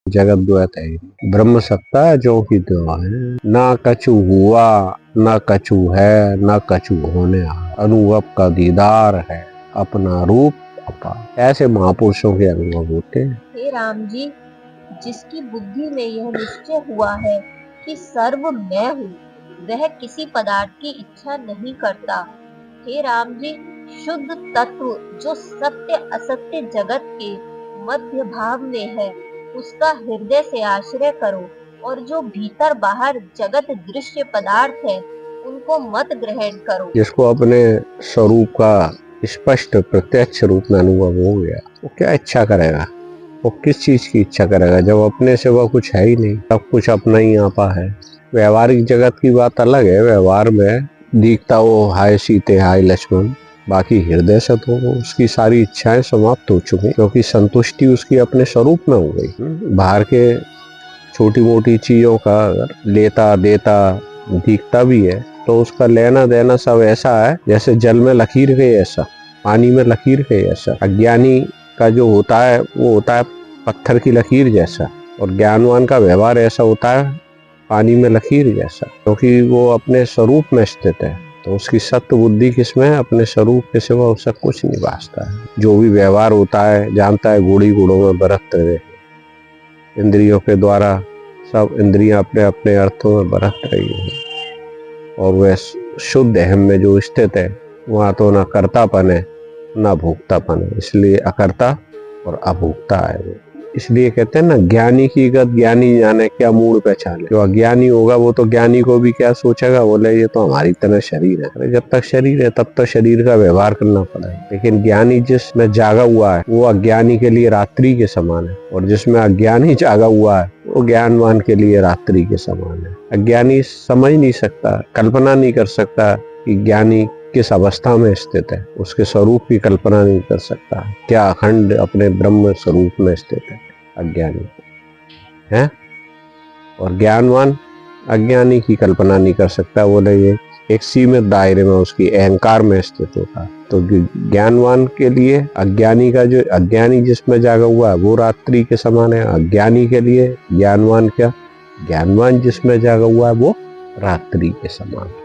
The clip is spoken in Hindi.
जगत द्वैत है। ब्रह्म सत्ता जो की त्यों है, ना कछु हुआ ना कछु है, ना कछु होने आ, अनुभव का दीदार है अपना रूप अपार। ऐसे महापुरुषों के अनुभव होते हैं। हे राम जी, जिसकी बुद्धि में यह निश्चय हुआ है कि सर्व मैं हूँ, वह किसी पदार्थ की इच्छा नहीं करता। हे राम जी, शुद्ध तत्व जो सत्य असत्य जगत के मध्य भाव में है, उसका हृदय से आश्रय करो, और जो भीतर बाहर जगत दृश्य पदार्थ है, उनको मत ग्रहण करो। जिसको अपने स्वरूप का स्पष्ट प्रत्यक्ष रूप में अनुभव हो गया, वो क्या इच्छा करेगा? वो किस चीज की इच्छा करेगा जब अपने से वह कुछ है ही नहीं, सब कुछ अपना ही आपा है। व्यवहारिक जगत की बात अलग है, व्यवहार में दिखता वो हाय सीते हाय लक्ष्मण, बाकी हृदय से तो उसकी सारी इच्छाएं समाप्त हो चुकी, क्योंकि संतुष्टि उसकी अपने स्वरूप में हो गई। बाहर के छोटी मोटी चीजों का अगर लेता देता दिखता भी है तो उसका लेना देना सब ऐसा है जैसे जल में लकीर है ऐसा, पानी में लकीर है ऐसा। अज्ञानी का जो होता है वो होता है पत्थर की लकीर जैसा, और ज्ञानवान का व्यवहार ऐसा होता है पानी में लकीर जैसा, क्योंकि वो अपने स्वरूप में स्थित है। तो उसकी सत्य बुद्धि किसमें है? अपने स्वरूप के सिवा उसका कुछ नहीं भासता है। जो भी व्यवहार होता है जानता है गुड़ी गुड़ों में बरतते हुए, इंद्रियों के द्वारा सब इंद्रियां अपने अपने अर्थों में बरत रही है, और वह शुद्ध अहम में जो स्थित है वहाँ तो ना कर्तापन है ना भोक्तापन है, इसलिए अकर्ता और अभोक्ता है। इसलिए कहते हैं ना, ज्ञानी की गत ज्ञानी जाने क्या मूड पहचाने। जो अज्ञानी होगा वो तो ज्ञानी को भी क्या सोचेगा, बोले ये तो हमारी तरह शरीर है। अरे जब तक शरीर है तब तक शरीर का व्यवहार करना पड़ेगा, लेकिन ज्ञानी जिसमें जागा हुआ है वो अज्ञानी के लिए रात्रि के समान है, और जिसमें अज्ञानी जागा हुआ है वो ज्ञानवान के लिए रात्रि के समान है। अज्ञानी समझ नहीं सकता, कल्पना नहीं कर सकता कि ज्ञानी किस अवस्था में स्थित है, उसके स्वरूप की कल्पना नहीं कर सकता, क्या अखंड अपने ब्रह्म स्वरूप में स्थित है अज्ञानी है। और ज्ञानवान अज्ञानी की कल्पना नहीं कर सकता, बोले ये एक सीमित दायरे में उसकी अहंकार में स्थित होता। तो ज्ञानवान के लिए अज्ञानी का जो अज्ञानी जिसमें जागा हुआ है वो रात्रि के समान है, अज्ञानी के लिए ज्ञानवान क्या, ज्ञानवान जिसमें जागा हुआ है वो रात्रि के समान है।